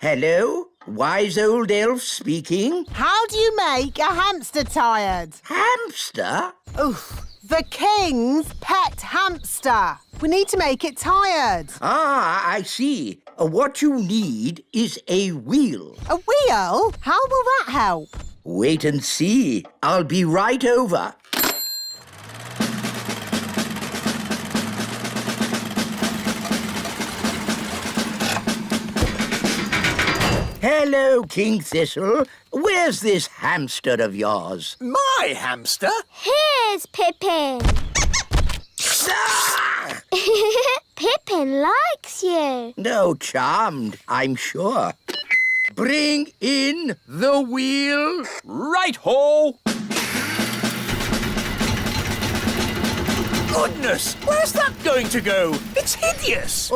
Hello? Wise old elf speaking. How do you make a hamster tired? Hamster? Oof, the king's pet hamster. We need to make it tired. Ah, I see. What you need is a wheel. A wheel? How will that help? Wait and see. I'll be right over. Hello, King Thistle. Where's this hamster of yours? My hamster? Here's Pippin. Ah! Pippin likes you. No, charmed, I'm sure. Bring in the wheel. Right-ho! Goodness, where's that going to go? It's hideous.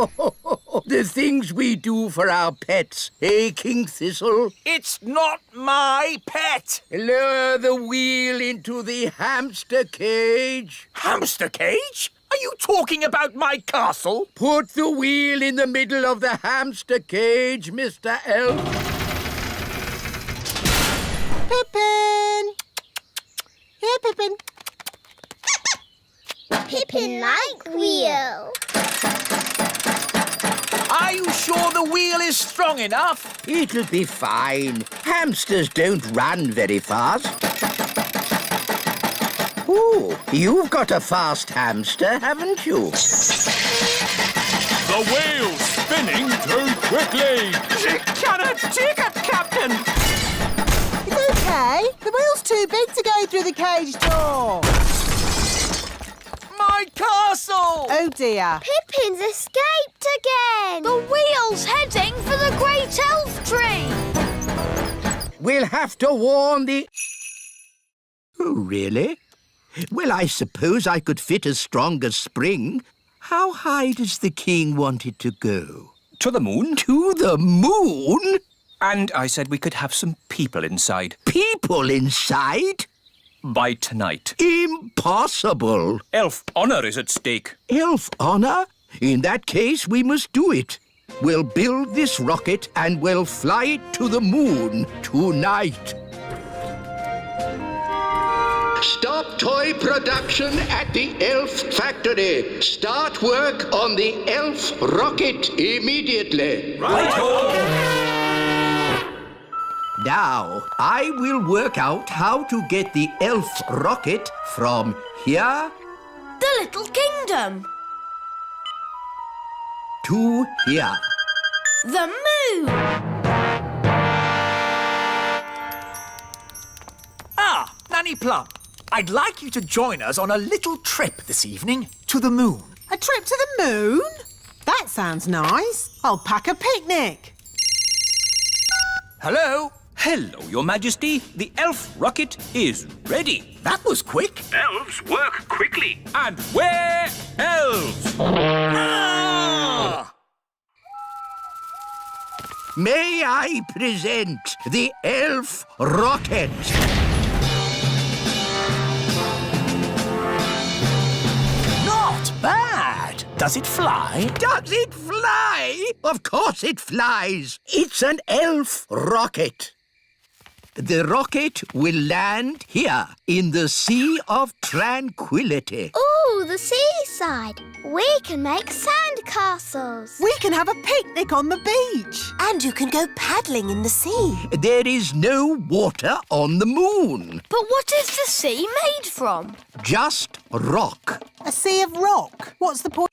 The things we do for our pets, eh, King Thistle? It's not my pet. Lower the wheel into the hamster cage. Hamster cage? Are you talking about my castle? Put the wheel in the middle of the hamster cage, Mr. Elf. Pippin! Here, Pippin. Pippin like wheel. Are you sure the wheel is strong enough? It'll be fine. Hamsters don't run very fast. Ooh, you've got a fast hamster, haven't you? The wheel's spinning too quickly. She cannot take it, Captain. It's okay. The wheel's too big to go through the cage door. My castle! Oh, dear. Pippin's escaped again. The wheel's heading for the great elf tree. We'll have to warn the... Oh, really? Well, I suppose I could fit a stronger spring. How high does the king want it to go? To the moon. To the moon? And I said we could have some people inside. People inside? By tonight. Impossible. Elf honour is at stake. Elf honour? In that case, we must do it. We'll build this rocket and we'll fly it to the moon tonight. Stop toy production at the Elf Factory. Start work on the Elf rocket immediately. Right-ho! Now, I will work out how to get the Elf rocket from here The Little Kingdom. to here. The moon. Ah, Nanny Plum, I'd like you to join us on a little trip this evening to the moon. A trip to the moon? That sounds nice. I'll pack a picnic. Hello? Hello, Your Majesty. The elf rocket is ready. That was quick. Elves work quickly. And we're elves. Ah! May I present the Elf rocket? Not bad. Does it fly? Does it fly? Of course it flies. It's an elf rocket. The rocket will land here in the Sea of Tranquility. Ooh, the seaside. We can make sand castles. We can have a picnic on the beach. And you can go paddling in the sea. There is no water on the moon. But what is the sea made from? Just rock. A sea of rock. What's the point?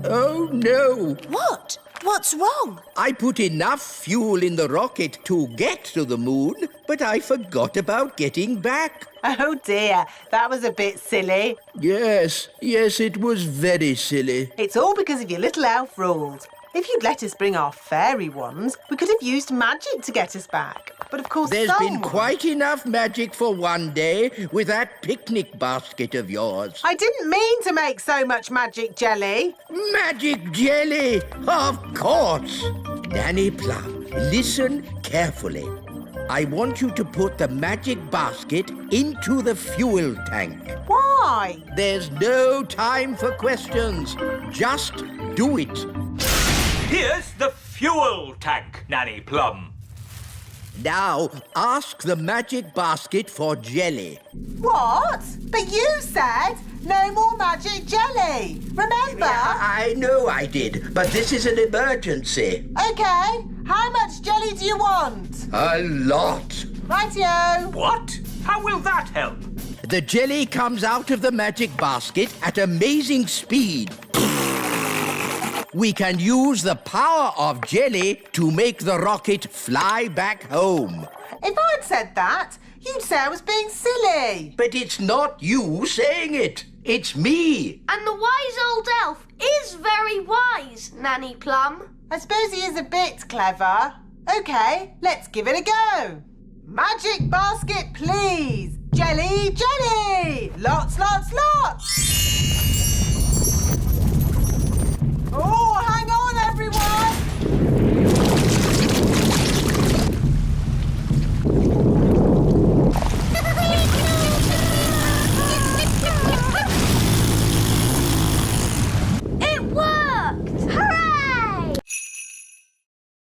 Oh, no. What? What's wrong? I put enough fuel in the rocket to get to the moon, but I forgot about getting back. Oh, dear. That was a bit silly. Yes, it was very silly. It's all because of your little elf rules. If you'd let us bring our fairy wands, we could have used magic to get us back. But of course, There's been quite enough magic for one day with that picnic basket of yours. I didn't mean to make so much magic jelly. Magic jelly, of course. Nanny Plum, listen carefully. I want you to put the magic basket into the fuel tank. Why? There's no time for questions. Just do it. Here's the fuel tank, Nanny Plum. Now, ask the magic basket for jelly. What? But you said no more magic jelly. Remember? I know I did, but this is an emergency. Okay. How much jelly do you want? A lot. Rightio. What? How will that help? The jelly comes out of the magic basket at amazing speed. We can use the power of jelly to make the rocket fly back home. If I'd said that, you'd say I was being silly. But it's not you saying it. It's me. And the wise old elf is very wise, Nanny Plum. I suppose he is a bit clever. OK, let's give it a go. Magic basket, please. Jelly, jelly. Lots, lots, lots. Oh, hang on, everyone. It worked! Hooray!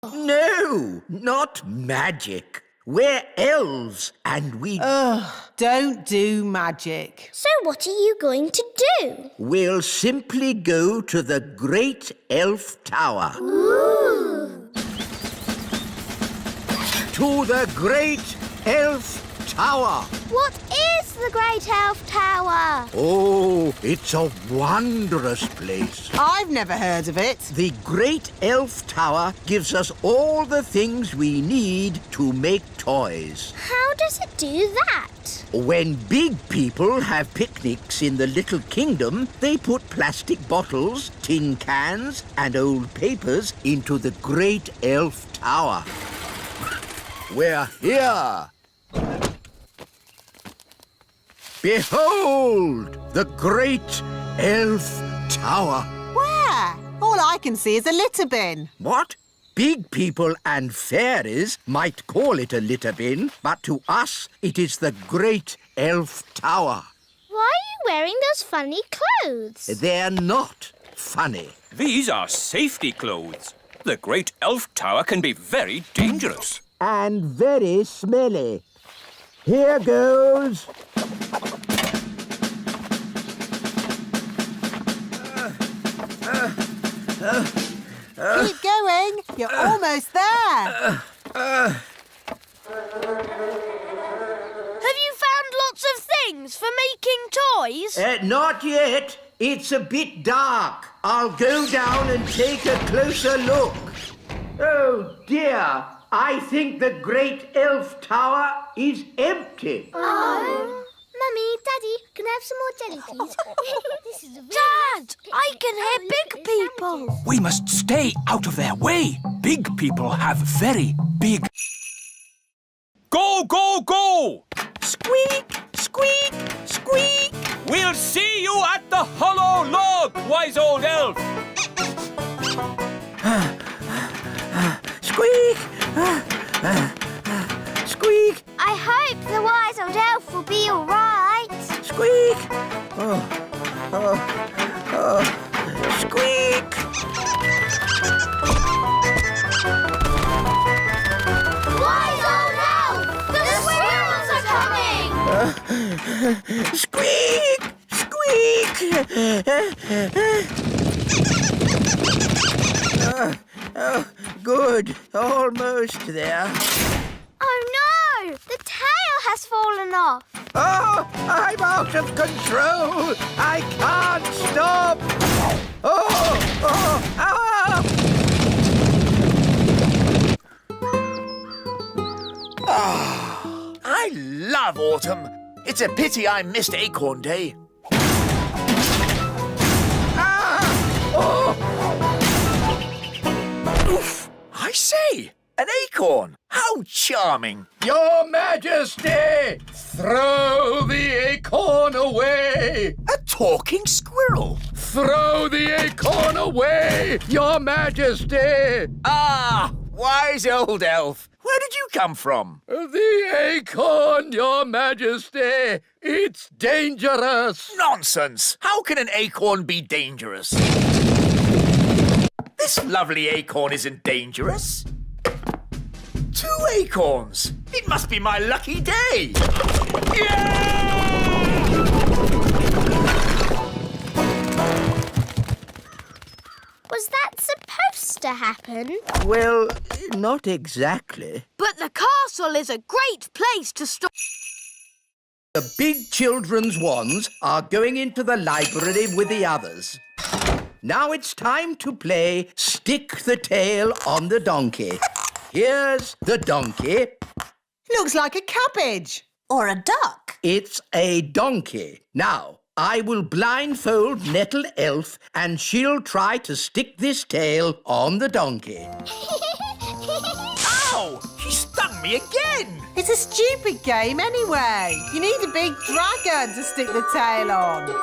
No, not magic. We're elves and we... Don't do magic. So what are you going to do? We'll simply go to the Great Elf Tower. Ooh! To the Great Elf Tower. What is the Great Elf Tower? Oh, it's a wondrous place. I've never heard of it. The Great Elf Tower gives us all the things we need to make toys. How does it do that? When big people have picnics in the Little Kingdom, they put plastic bottles, tin cans, and old papers into the Great Elf Tower. We're here. Behold, the Great Elf Tower. Where? All I can see is a litter bin. What? Big people and fairies might call it a litter bin, but to us it is the Great Elf Tower. Why are you wearing those funny clothes? They're not funny. These are safety clothes. The Great Elf Tower can be very dangerous. And very smelly. Here goes. Keep going. You're almost there. Have you found lots of things for making toys? Not yet. It's a bit dark. I'll go down and take a closer look. Oh, dear. I think the Great Elf Tower is empty. Oh. Mummy, Daddy, can I have some more jelly, please? This is Dad, I can hear big people. We must stay out of their way. Big people have very big... Go, go, go! Squeak, squeak, squeak. We'll see you at the hollow log, wise old elf. Squeak. Squeak, I hope the wise old elf will be all right. squeak. Squeak. Wise old elf! The squirrels are coming! Squeak, squeak. Good. Almost there. Oh no! The tail has fallen off. Oh, I'm out of control. I can't stop. I love autumn. It's a pity I missed Acorn Day. Oof! I say, an acorn. How charming. Your Majesty, throw the acorn away. A talking squirrel. Throw the acorn away, Your Majesty. Ah, wise old elf. Where did you come from? The acorn, Your Majesty. It's dangerous. Nonsense. How can an acorn be dangerous? This lovely acorn isn't dangerous. 2 acorns. It must be my lucky day. Was that supposed to happen? Well, not exactly. But the castle is a great place to stop. The big children's wands are going into the library with the others. Now it's time to play Stick the Tail on the Donkey. Here's the donkey. Looks like a cabbage. Or a duck. It's a donkey. Now, I will blindfold Nettle Elf and she'll try to stick this tail on the donkey. Ow! She stung me again. It's a stupid game anyway. You need a big dragon to stick the tail on.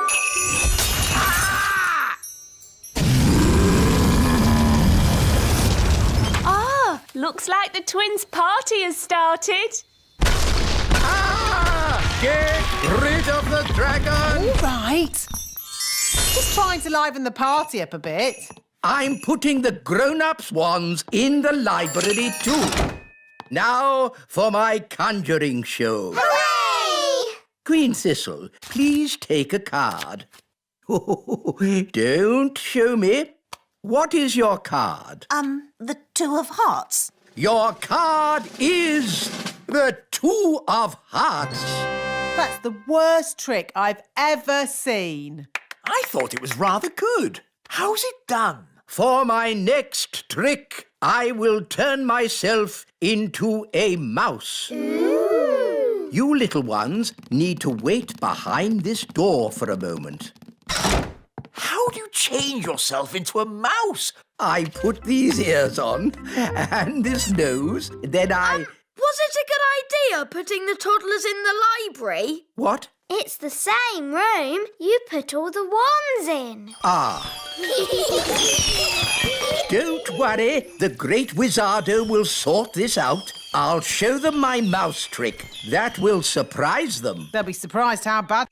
Ah, looks like the twins' party has started. Get rid of the dragon! All right. Just trying to liven the party up a bit. I'm putting the grown-ups' wands in the library too. Now for my conjuring show. Hooray! Queen Thistle, please take a card. Don't show me. What is your card? The 2 of hearts. Your card is the 2 of hearts. That's the worst trick I've ever seen. I thought it was rather good. How's it done? For my next trick, I will turn myself into a mouse. Ooh. You little ones need to wait behind this door for a moment. How do you change yourself into a mouse? I put these ears on and this nose, then I... Was it a good idea putting the toddlers in the library? What? It's the same room. You put all the wands in. Ah. Don't worry, the great Wizardo will sort this out. I'll show them my mouse trick. That will surprise them. They'll be surprised how bad...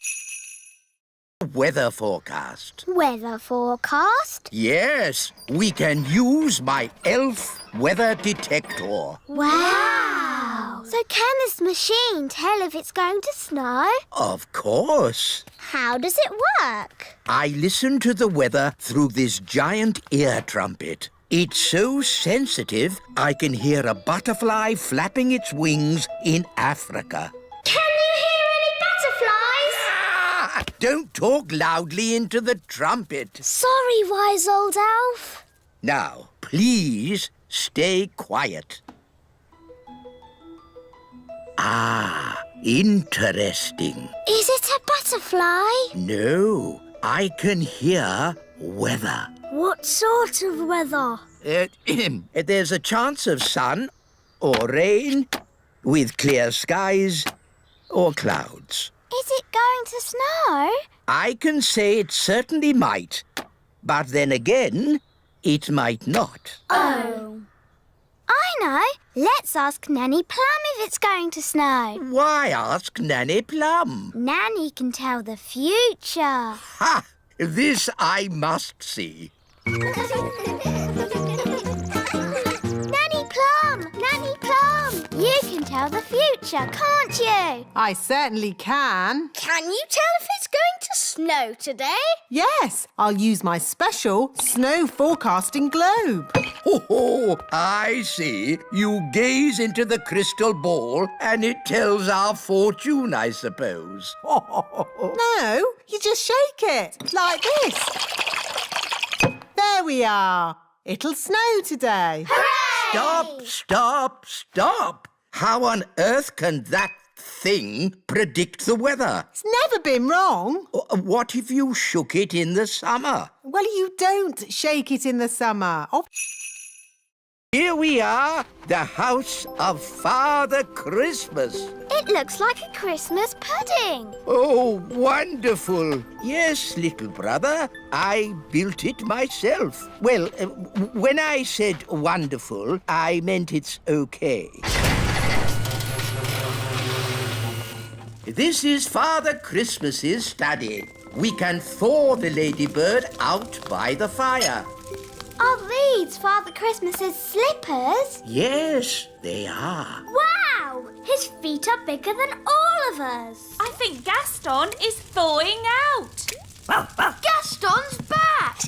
Weather forecast. Weather forecast? Yes, we can use my elf weather detector. Wow! So can this machine tell if it's going to snow? Of course. How does it work? I listen to the weather through this giant ear trumpet. It's so sensitive, I can hear a butterfly flapping its wings in Africa. Can you hear any butterflies? Ah, don't talk loudly into the trumpet. Sorry, wise old elf. Now, please stay quiet. Ah, interesting. Is it a butterfly? No, I can hear weather. What sort of weather? There's a chance of sun or rain with clear skies or clouds. Is it going to snow? I can say it certainly might, but then again, it might not. Oh. I know. Let's ask Nanny Plum if it's going to snow. Why ask Nanny Plum? Nanny can tell the future. Ha! This I must see. Nanny Plum! Nanny Plum! You can tell the future, can't you? I certainly can. Can you tell if it's going to snow today? Yes, I'll use my special snow forecasting globe. Oh, I see. You gaze into the crystal ball and it tells our fortune, I suppose. No, you just shake it, like this. There we are. It'll snow today. Stop, stop, stop! How on earth can that thing predict the weather? It's never been wrong. What if you shook it in the summer? Well, you don't shake it in the summer. Oh, Here we are, the house of Father Christmas. It looks like a Christmas pudding. Oh, wonderful. Yes, little brother, I built it myself. Well, when I said wonderful, I meant it's okay. This is Father Christmas's study. We can thaw the ladybird out by the fire. Are these Father Christmas's slippers? Yes, they are. Wow! His feet are bigger than all of us. I think Gaston is thawing out. Gaston's back!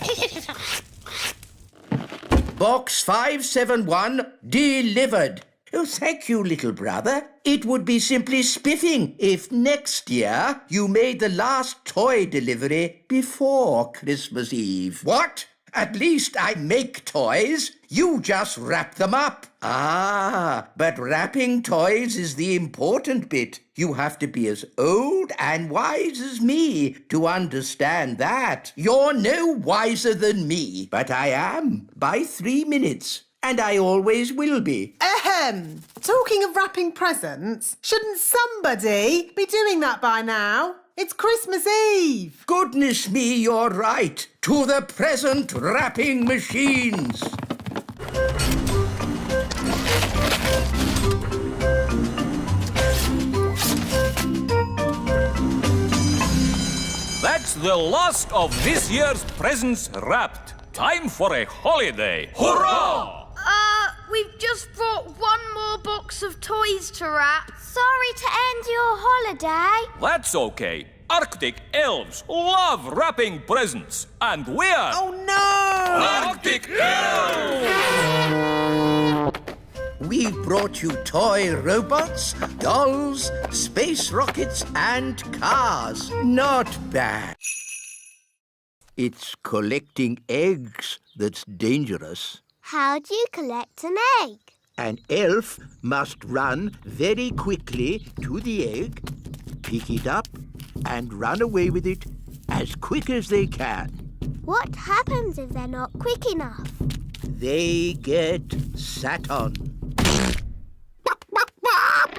Box 571 delivered. Oh, thank you, little brother. It would be simply spiffing if next year you made the last toy delivery before Christmas Eve. What? At least I make toys. You just wrap them up. Ah, but wrapping toys is the important bit. You have to be as old and wise as me to understand that. You're no wiser than me, but I am by 3 minutes. And I always will be. Ahem! Talking of wrapping presents, shouldn't somebody be doing that by now? It's Christmas Eve! Goodness me, you're right. To the present wrapping machines. That's the last of this year's presents wrapped. Time for a holiday. Hurrah! We've just brought one more box of toys to wrap. Sorry to end your holiday. That's okay. Arctic elves love wrapping presents. And we're... Oh no! Arctic elves! We brought you toy robots, dolls, space rockets, and cars. Not bad. It's collecting eggs that's dangerous. How do you collect an egg? An elf must run very quickly to the egg, pick it up, and run away with it as quick as they can. What happens if they're not quick enough? They get sat on.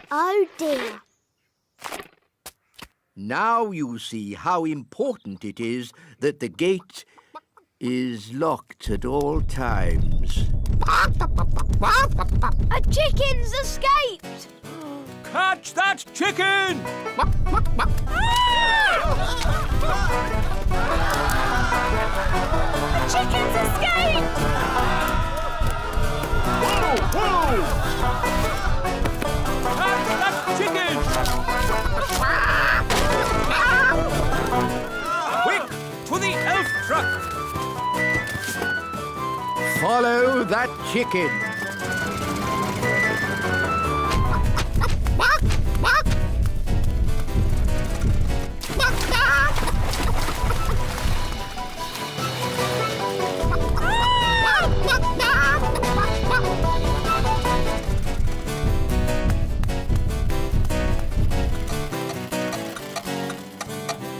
Oh dear. Now you see how important it is that the gate is locked at all times. A chicken's escaped! Catch that chicken! The chicken's escaped! Catch that chicken! Quick, to the elf truck! Follow that chicken.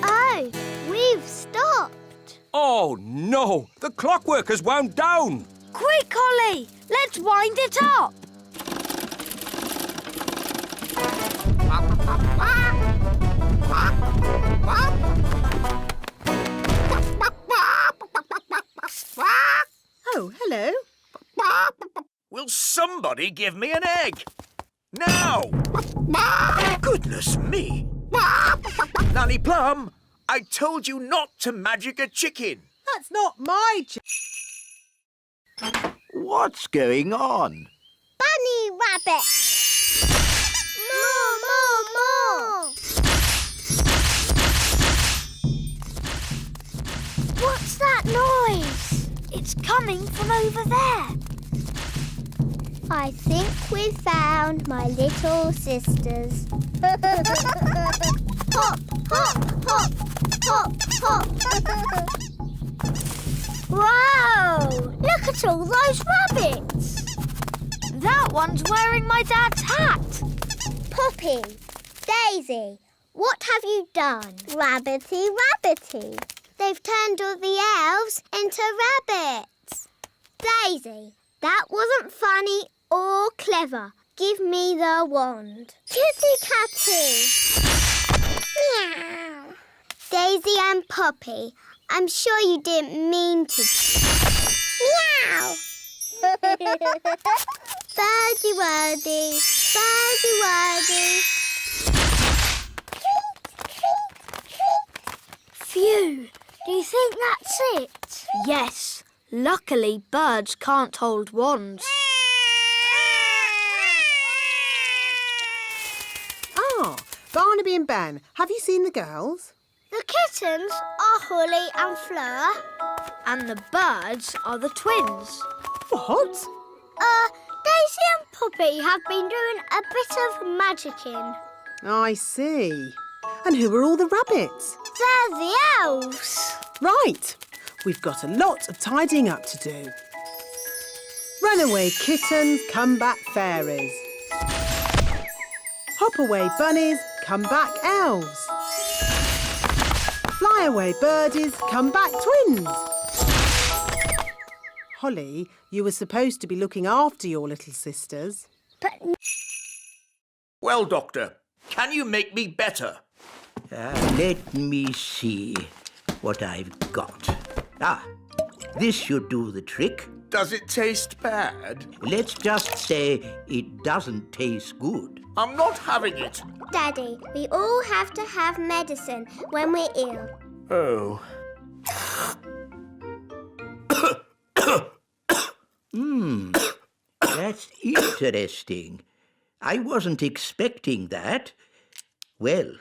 Oh, we've stopped. Oh, no! The clockwork has wound down! Quick, Ollie! Let's wind it up! Oh, hello. Will somebody give me an egg? Now! Goodness me! Nanny Plum, I told you not to magic a chicken. That's not my What's going on? Bunny rabbit! More, more, more! What's that noise? It's coming from over there. I think we've found my little sisters. Hop, hop, hop, hop, hop. Wow! Look at all those rabbits! That one's wearing my dad's hat. Poppy, Daisy, what have you done? Rabbity, rabbity. They've turned all the elves into rabbits. Daisy, that wasn't funny or clever. Give me the wand. Kitty Catty. Meow. Daisy and Poppy, I'm sure you didn't mean to. Meow. Birdie wordy, birdie wordy. Phew, do you think that's it? Yes, Luckily, birds can't hold wands. Ah, Barnaby and Ben, have you seen the girls? The kittens are Holly and Fleur. And the birds are the twins. What? Daisy and Poppy have been doing a bit of magicking. I see. And who are all the rabbits? They're the elves. Right. We've got a lot of tidying up to do. Runaway kittens, come back fairies. Hop away bunnies, come back elves. Fly away birdies, come back twins. Holly, you were supposed to be looking after your little sisters. But Well, Doctor, can you make me better? Let me see what I've got. This should do the trick. Does it taste bad? Let's just say it doesn't taste good. I'm not having it. Daddy, we all have to have medicine when we're ill. Oh. That's interesting. I wasn't expecting that. Well,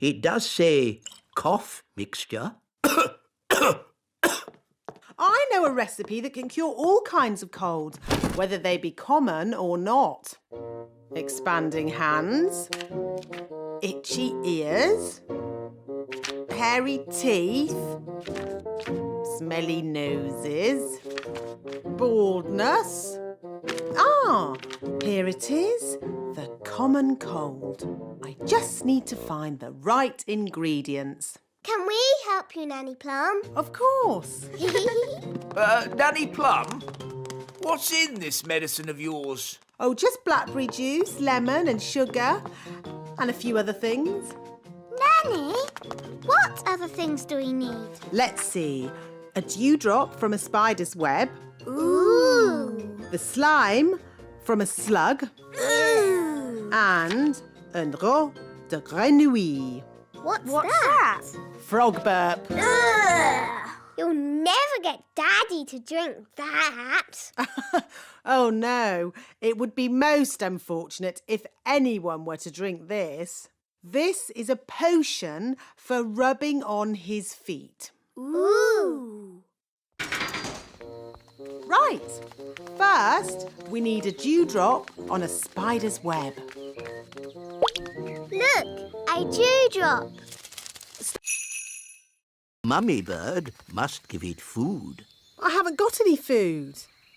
it does say cough mixture. I know a recipe that can cure all kinds of colds, whether they be common or not. Expanding hands, itchy ears, hairy teeth, smelly noses, baldness. Here it is, the common cold. I just need to find the right ingredients. Can we help you, Nanny Plum? Of course. Nanny Plum, what's in this medicine of yours? Oh, just blackberry juice, lemon and sugar, and a few other things. Nanny, what other things do we need? Let's see. A dewdrop from a spider's web. Ooh. The slime from a slug. Ooh. And un drop de grenouille. What's that? Frog burp. Ugh. You'll never get Daddy to drink that. Oh no, it would be most unfortunate if anyone were to drink this. This is a potion for rubbing on his feet. Ooh. Right. First, we need a dewdrop on a spider's web. Look, a dewdrop. Mummy bird must give it food. I haven't got any food.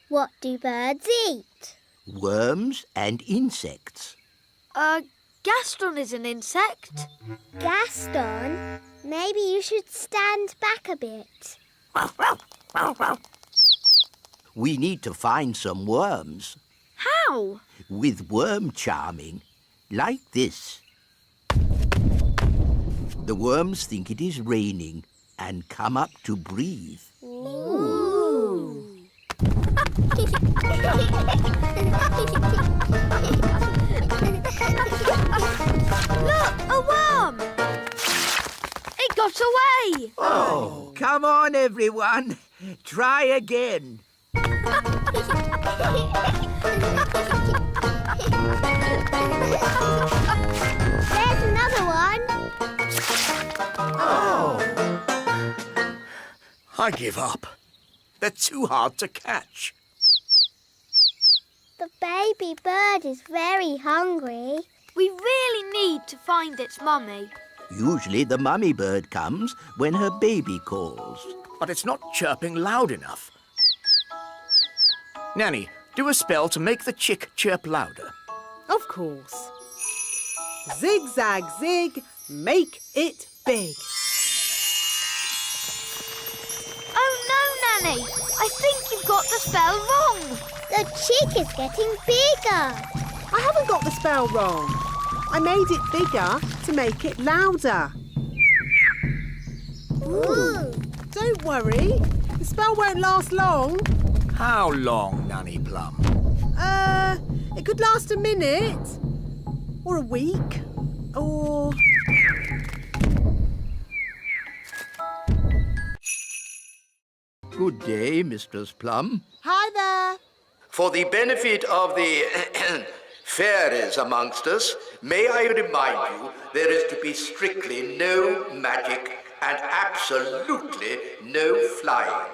What do birds eat? Worms and insects. Gaston is an insect. Gaston? Maybe you should stand back a bit. We need to find some worms. How? With worm charming, like this. The worms think it is raining and come up to breathe. Ooh. Look, a worm! It got away! Oh, come on, everyone. Try again. There's another one. I give up. They're too hard to catch. The baby bird is very hungry. We really need to find its mummy. Usually the mummy bird comes when her baby calls. But it's not chirping loud enough. Nanny, do a spell to make the chick chirp louder. Of course. Zig, zag, zig, make it big. Oh no, Nanny! I think you've got the spell wrong. The chick is getting bigger. I haven't got the spell wrong. I made it bigger to make it louder. Ooh. Don't worry. The spell won't last long. How long, Nanny Plum? It could last a minute. Or a week. Or... Good day, Mistress Plum. Hi there. For the benefit of the fairies amongst us, may I remind you there is to be strictly no magic and absolutely no flying.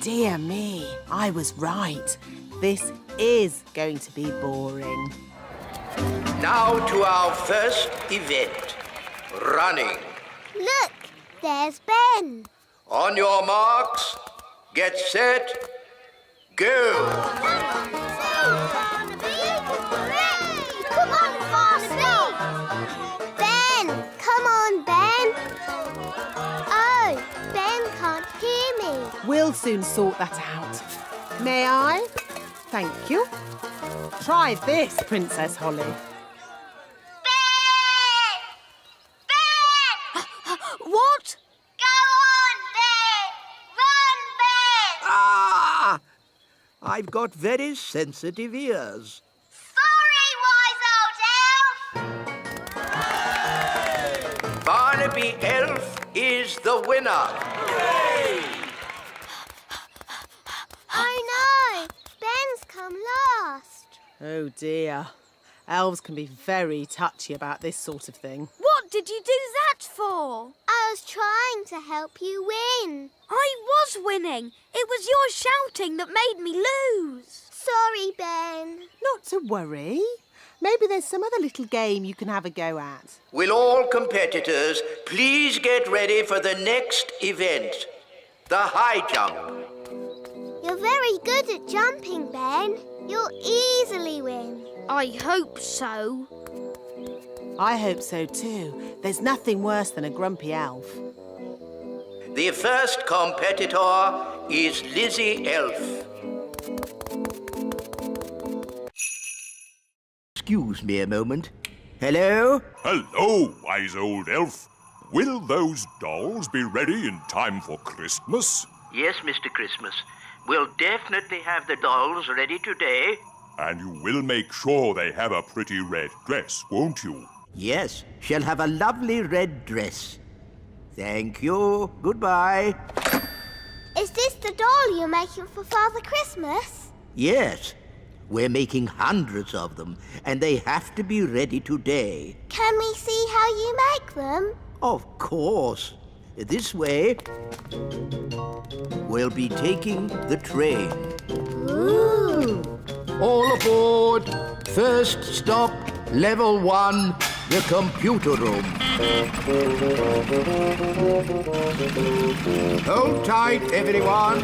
Dear me, I was right. This is going to be boring. Now to our first event, running. Look, there's Ben. On your marks, get set, go! Come on, Barnaby! Ben! Come on, Ben! Oh, Ben can't hear me. We'll soon sort that out. May I? Thank you. Try this, Princess Holly. Ben! Ben! What? Go on, Ben! Run, Ben! Ah! I've got very sensitive ears. Sorry, wise old elf! Barnaby Elf is the winner. Oh no! Ben's come last. Oh dear. Elves can be very touchy about this sort of thing. What did you do that for? I was trying to help you win. I was winning. It was your shouting that made me lose. Sorry, Ben. Not to worry. Maybe there's some other little game you can have a go at. Will all competitors please get ready for the next event, the high jump. You're very good at jumping, Ben. You'll easily win. I hope so. I hope so too. There's nothing worse than a grumpy elf. The first competitor is Lizzie Elf. Excuse me a moment. Hello? Hello, wise old elf. Will those dolls be ready in time for Christmas? Yes, Mr. Christmas. We'll definitely have the dolls ready today. And you will make sure they have a pretty red dress, won't you? Yes, she'll have a lovely red dress. Thank you. Goodbye. Is this the doll you're making for Father Christmas? Yes, we're making hundreds of them, and they have to be ready today. Can we see how you make them? Of course. This way, we'll be taking the train. Ooh. All aboard. First stop, level 1, the computer room. Hold tight, everyone.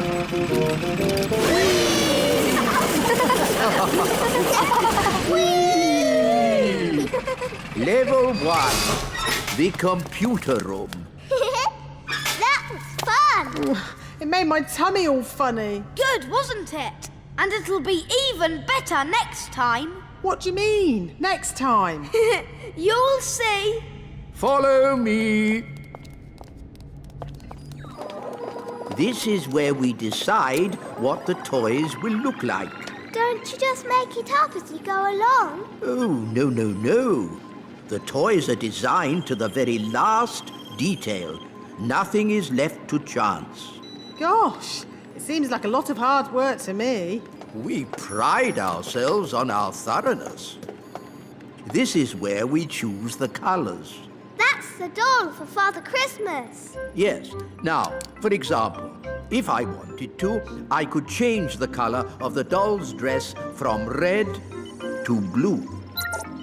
Level 1, the computer room. That was fun. It made my tummy all funny. Good, wasn't it? And it'll be even better next time. What do you mean? Next time? You'll see. Follow me. This is where we decide what the toys will look like. Don't you just make it up as you go along? Oh, no, no, no. The toys are designed to the very last detail. Nothing is left to chance. Gosh, it seems like a lot of hard work to me. We pride ourselves on our thoroughness. This is where we choose the colors. That's the doll for Father Christmas. Yes. Now, for example, if I wanted to, I could change the color of the doll's dress from red to blue.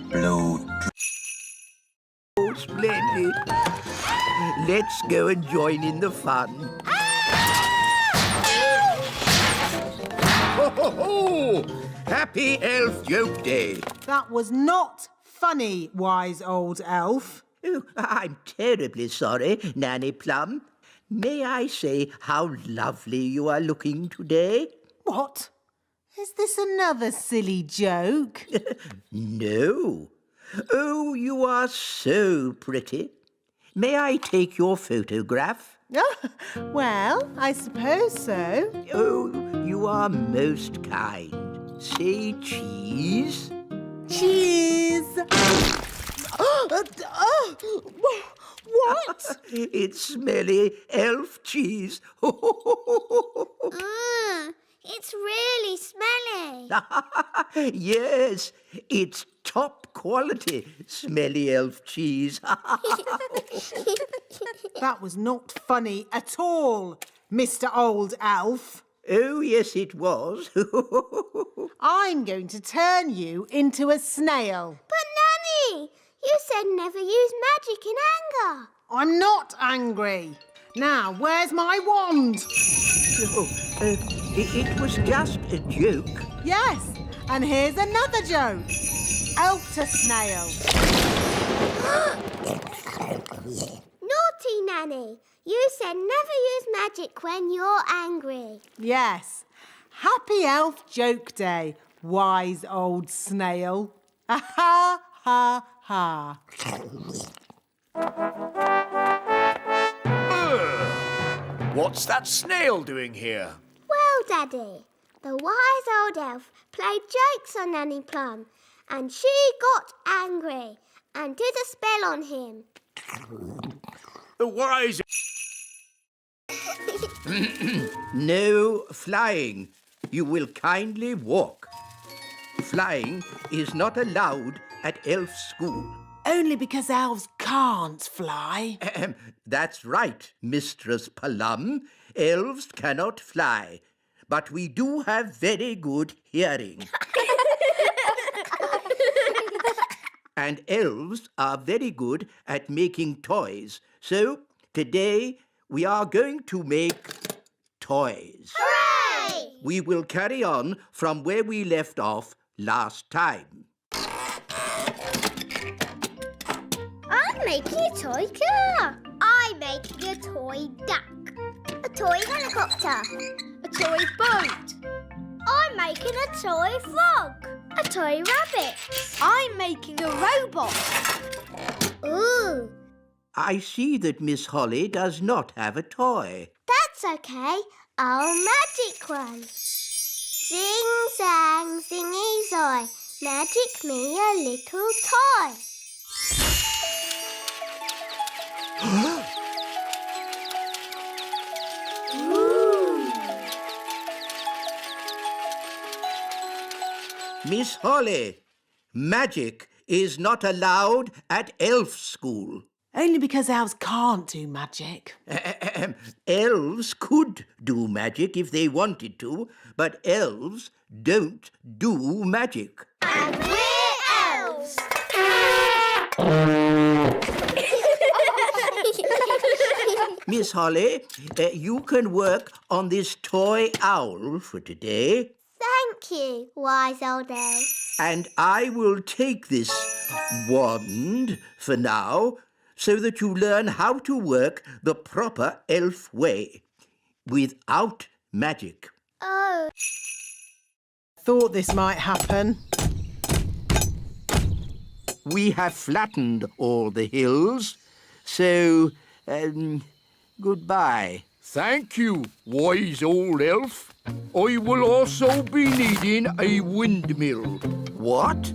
Blue. Oh, splendid. Let's go and join in the fun. Ho, ho, ho! Happy Elf Joke Day. That was not funny, wise old elf. Oh, I'm terribly sorry, Nanny Plum. May I say how lovely you are looking today? What? Is this another silly joke? No. Oh, you are so pretty. May I take your photograph? Well, I suppose so. Oh, you are most kind. Say cheese. Cheese! What? It's smelly elf cheese. It's really smelly. Yes, it's top quality smelly elf cheese. That was not funny at all, Mr. Old Elf. Oh, yes, it was. I'm going to turn you into a snail. But Nanny, you said never use magic in anger. I'm not angry. Now, where's my wand? It was just a joke. Yes, and here's another joke. Elf to snail. Naughty Nanny, you said never use magic when you're angry. Yes. Happy Elf Joke Day, wise old snail. Ha ha ha. What's that snail doing here? Well, Daddy, the wise old elf played jokes on Nanny Plum, and she got angry and did a spell on him. The wise... No flying. You will kindly walk. Flying is not allowed at elf school. Only because elves can't fly. That's right, Mistress Plum. Elves cannot fly, but we do have very good hearing. And elves are very good at making toys. So today we are going to make toys. Hooray! We will carry on from where we left off last time. I'm making a toy car. I'm making a toy duck. A toy helicopter. A toy boat. I'm making a toy frog. A toy rabbit. I'm making a robot. Ooh. I see that Miss Holly does not have a toy. That's okay. I'll magic one. Zing, zang, zingy, zoy. Magic me a little toy. Miss Holly, magic is not allowed at elf school. Only because elves can't do magic. Elves could do magic if they wanted to, but elves don't do magic. And we're elves. Miss Holly, you can work on this toy owl for today. Thank you, wise old elf. And I will take this wand for now so that you learn how to work the proper elf way, without magic. Oh. Thought this might happen. We have flattened all the hills, so, goodbye. Thank you, wise old elf. I will also be needing a windmill. What?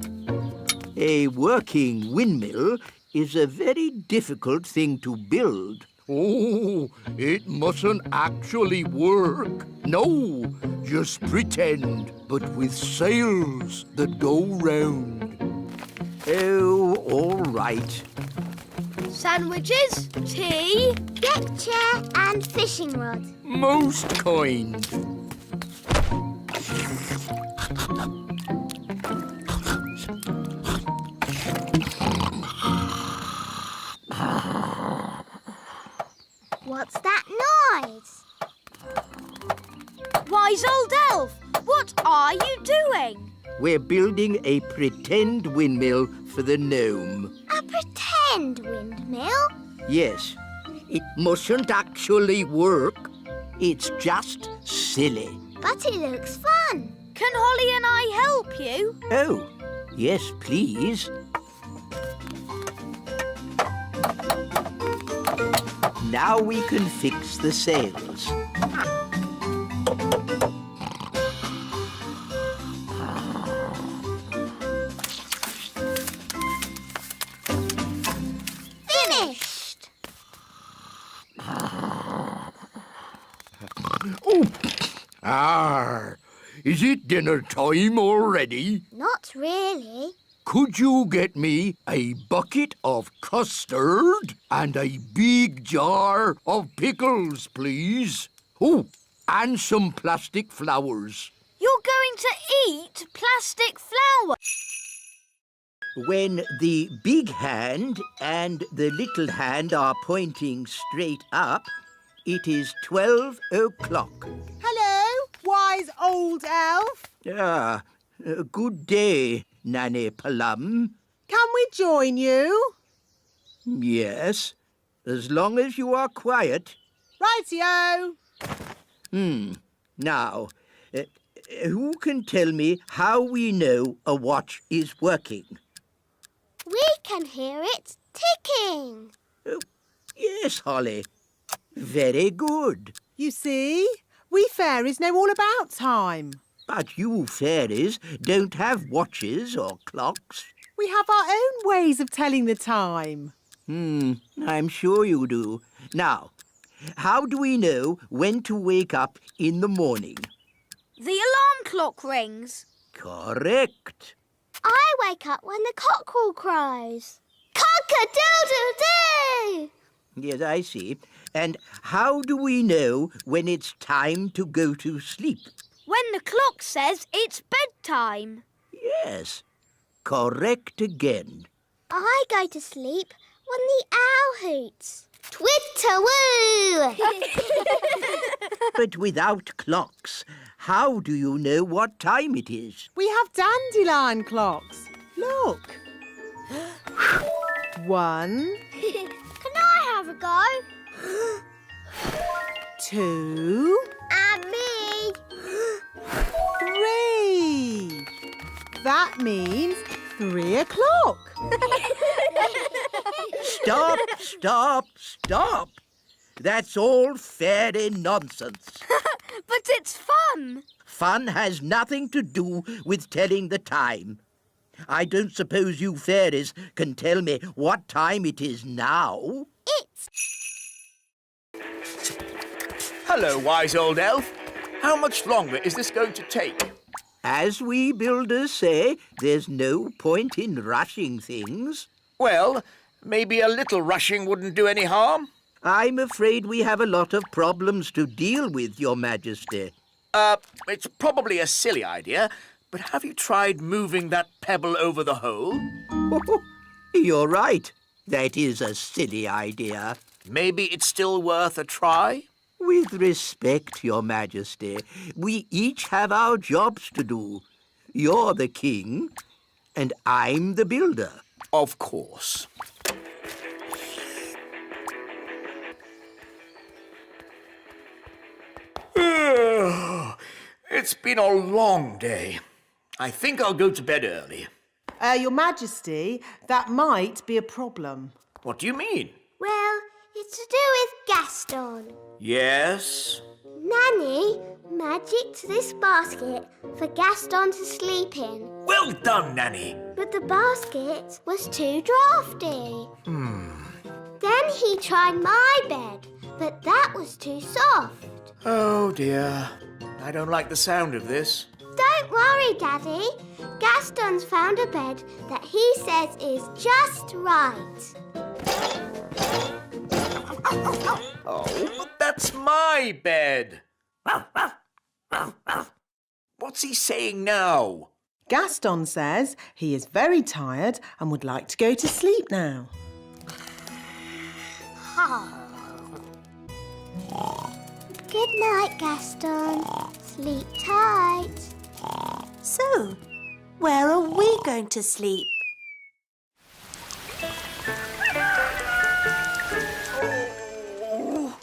A working windmill is a very difficult thing to build. Oh, it mustn't actually work. No, just pretend, but with sails that go round. Oh, all right. Sandwiches, tea. Deck chair and fishing rod. Most kind. What's that noise? Wise old elf, what are you doing? We're building a pretend windmill for the gnome. A pretend windmill? Yes, it mustn't actually work. It's just silly. But it looks fun. Can Holly and I help you? Oh, yes, please. Now we can fix the sails. Finished! Arr, is it dinner time already? Not really. Could you get me a bucket of custard and a big jar of pickles, please? Oh, and some plastic flowers. You're going to eat plastic flour? When the big hand and the little hand are pointing straight up, it is 12 o'clock. Hello, wise old elf. Good day, Nanny Plum. Can we join you? Yes, as long as you are quiet. Rightio. Now, who can tell me how we know a watch is working? We can hear it ticking. Yes, Holly. Very good. You see, we fairies know all about time. But you fairies don't have watches or clocks. We have our own ways of telling the time. I'm sure you do. Now, how do we know when to wake up in the morning? The alarm clock rings. Correct. I wake up when the cockerel cries. Cock-a-doodle-doo! Yes, I see. And how do we know when it's time to go to sleep? When the clock says it's bedtime. Yes, correct again. I go to sleep when the owl hoots. Twitter-woo! But without clocks, how do you know what time it is? We have dandelion clocks. Look. 1, Can I have a go? 2, And me. 3. That means 3 o'clock. Stop, stop, stop. That's all fairy nonsense. But it's fun. Fun has nothing to do with telling the time. I don't suppose you fairies can tell me what time it is now. It's... Hello, wise old elf. How much longer is this going to take? As we builders say, there's no point in rushing things. Well, maybe a little rushing wouldn't do any harm. I'm afraid we have a lot of problems to deal with, Your Majesty. It's probably a silly idea, but have you tried moving that pebble over the hole? You're right. That is a silly idea. Maybe it's still worth a try? With respect, Your Majesty, we each have our jobs to do. You're the king, and I'm the builder. Of course. It's been a long day. I think I'll go to bed early. Your Majesty, that might be a problem. What do you mean? Well, it's to do with Gaston. Yes? Nanny magicked this basket for Gaston to sleep in. Well done, Nanny. But the basket was too drafty. Then he tried my bed, but that was too soft. Oh, dear. I don't like the sound of this. Don't worry, Daddy. Gaston's found a bed that he says is just right. Oh, but that's my bed. What's he saying now? Gaston says he is very tired and would like to go to sleep now. Good night, Gaston. Sleep tight. So, where are we going to sleep? Oh,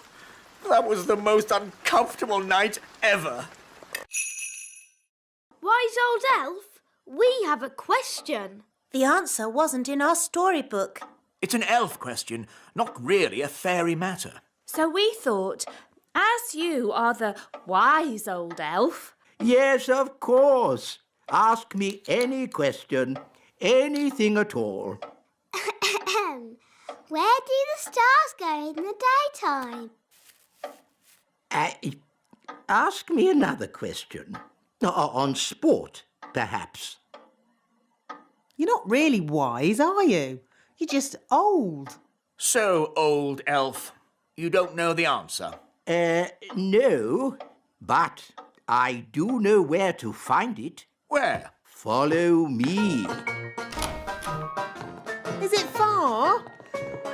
that was the most uncomfortable night ever. Wise old elf, we have a question. The answer wasn't in our storybook. It's an elf question, not really a fairy matter. So we thought, as you are the wise old elf... Yes, of course. Ask me any question, anything at all. Where do the stars go in the daytime? Ask me another question. On sport, perhaps. You're not really wise, are you? You're just old. So old, elf. You don't know the answer? No, but I do know where to find it. Where? Follow me. Is it far?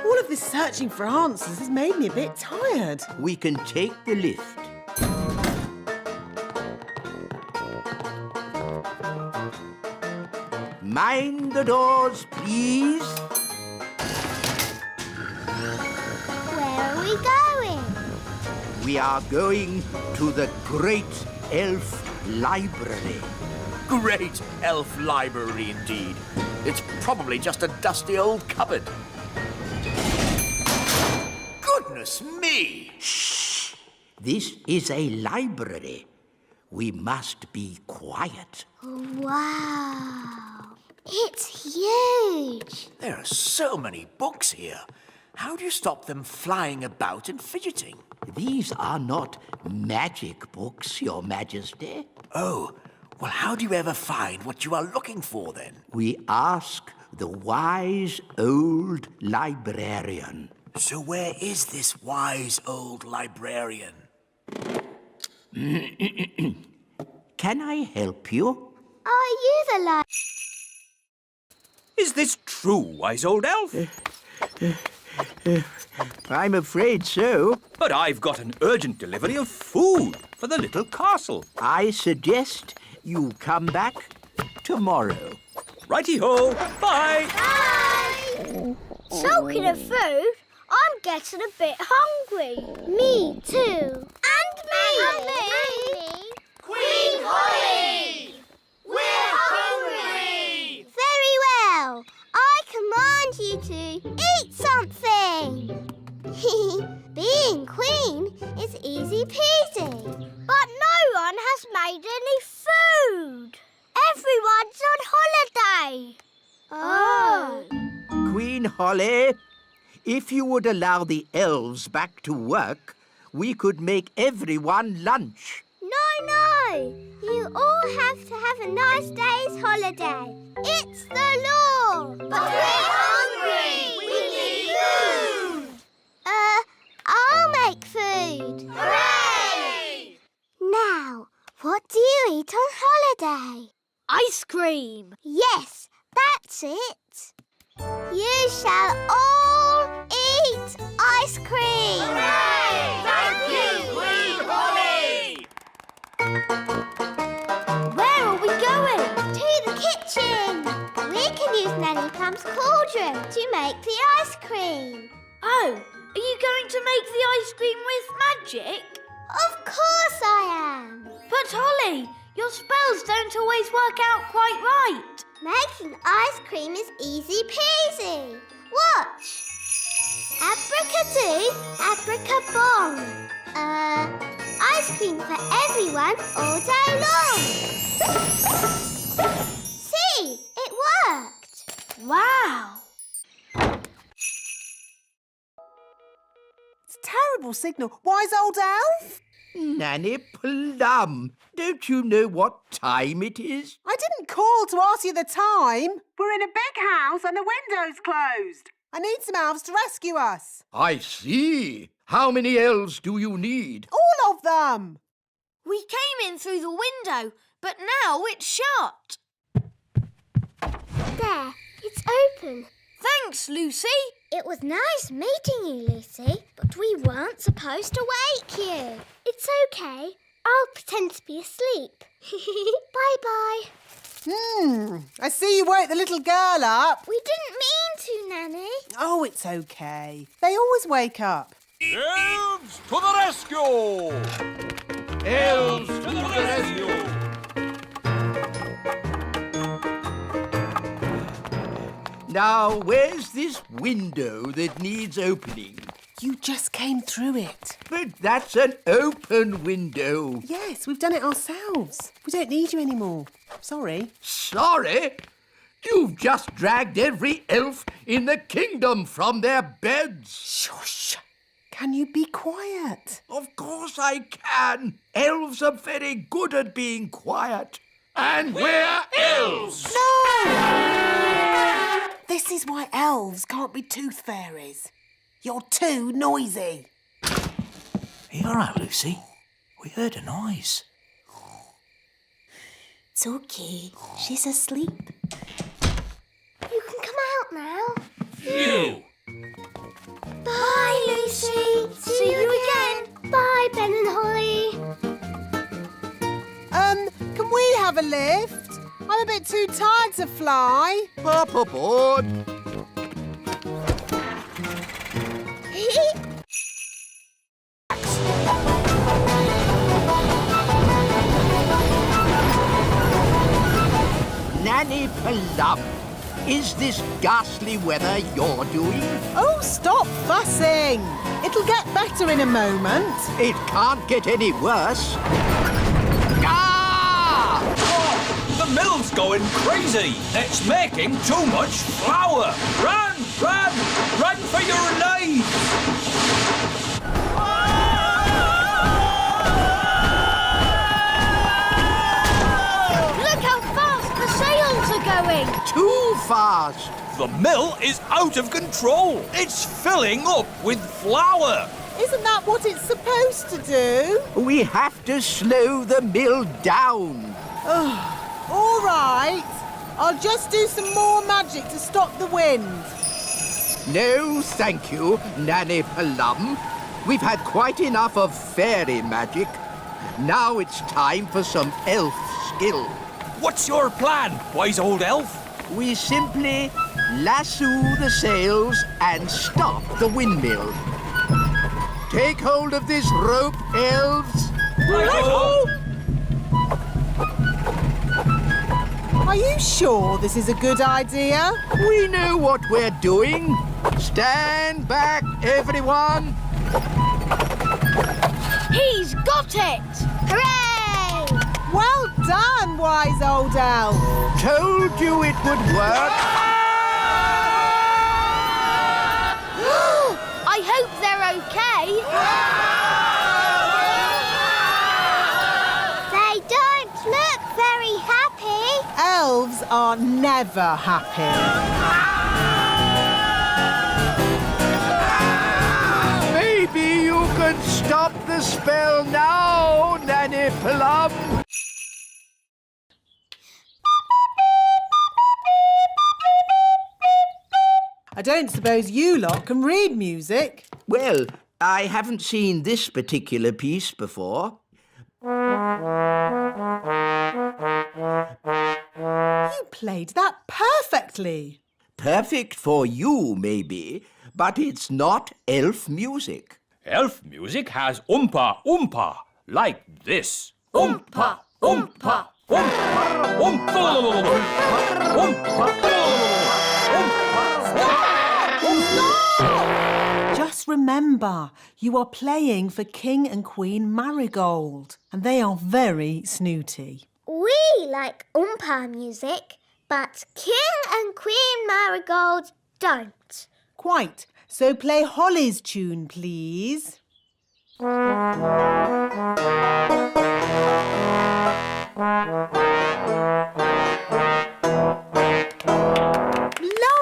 All of this searching for answers has made me a bit tired. We can take the lift. Mind the doors, please. Where are we going? We are going to the Great Elf Library. Great elf library indeed. It's probably just a dusty old cupboard. Goodness me! Shh! This is a library. We must be quiet. Wow! It's huge! There are so many books here. How do you stop them flying about and fidgeting? These are not magic books, Your Majesty. Oh, well, how do you ever find what you are looking for, then? We ask the wise old librarian. So where is this wise old librarian? Can I help you? Are you the Is this true, wise old elf? I'm afraid so. But I've got an urgent delivery of food for the little castle. I suggest you come back tomorrow. Righty-ho. Bye. Bye! Talking of food, I'm getting a bit hungry. Me too. And me. And me. Queen Holly! We're hungry! Very well. I command you to eat something. Being queen is easy peasy. But no one has made any food. Everyone's on holiday. Oh. Queen Holly, if you would allow the elves back to work, we could make everyone lunch. No. You all have to have a nice day's holiday. It's the law. But we're hungry. We need food. I'll make food. Hooray! Now, what do you eat on holiday? Ice cream. Yes, that's it. You shall all eat ice cream. Hooray! Thank you, Queen Holly! Where are we going? To the kitchen. We can use Nanny Plum's cauldron to make the ice cream. Oh, are you going to make the ice cream with magic? Of course I am. But Holly, your spells don't always work out quite right. Making ice cream is easy peasy. Watch. Abracadoo, abracabong. Ice cream for everyone all day long. See, it worked. Wow. It's a terrible signal. Wise old elf? Nanny Plum, don't you know what time it is? I didn't call to ask you the time. We're in a big house and the window's closed. I need some elves to rescue us. I see. How many elves do you need? All of them. We came in through the window, but now it's shut. There, it's open. Thanks, Lucy. It was nice meeting you, Lucy, but we weren't supposed to wake you. It's okay. I'll pretend to be asleep. Bye-bye. I see you woke the little girl up. We didn't mean to, Nanny. Oh, it's okay. They always wake up. Elves to the rescue! Elves to the rescue! Now, where's this window that needs opening? You just came through it. But that's an open window. Yes, we've done it ourselves. We don't need you anymore. Sorry. Sorry? You've just dragged every elf in the kingdom from their beds. Shush. Can you be quiet? Of course I can. Elves are very good at being quiet. And we're elves! No! This is why elves can't be tooth fairies. You're too noisy. Are you all right, Lucy? We heard a noise. It's okay. She's asleep. You can come out now. You! Bye, Lucy. See you again. Bye, Ben and Holly. Can we have a lift? I'm a bit too tired to fly. Hop aboard. Nanny Plum, is this ghastly weather you're doing? Oh, stop fussing. It'll get better in a moment. It can't get any worse. Ah! The mill's going crazy. It's making too much flour. Run, run, run for your lives. Look how fast the sails are going. Too fast. The mill is out of control. It's filling up with flour. Isn't that what it's supposed to do? We have to slow the mill down. All right. I'll just do some more magic to stop the wind. No, thank you, Nanny Plum. We've had quite enough of fairy magic. Now it's time for some elf skill. What's your plan, wise old elf? We simply lasso the sails and stop the windmill. Take hold of this rope, elves. Are you sure this is a good idea? We know what we're doing. Stand back, everyone. He's got it! Hooray! Well done, wise old elf. Told you it would work. I hope they're okay. They don't look very happy. Elves are never happy. Maybe you could stop the spell now, Nanny Plum. I don't suppose you lot can read music. Well, I haven't seen this particular piece before. You played that perfectly. Perfect for you, maybe, but it's not elf music. Elf music has oompa oompa, like this. Oompa oompa oompa oompa oompa. Just remember, you are playing for King and Queen Marigold, and they are very snooty. We like Oompa music, but King and Queen Marigold don't. Quite. So play Holly's tune, please.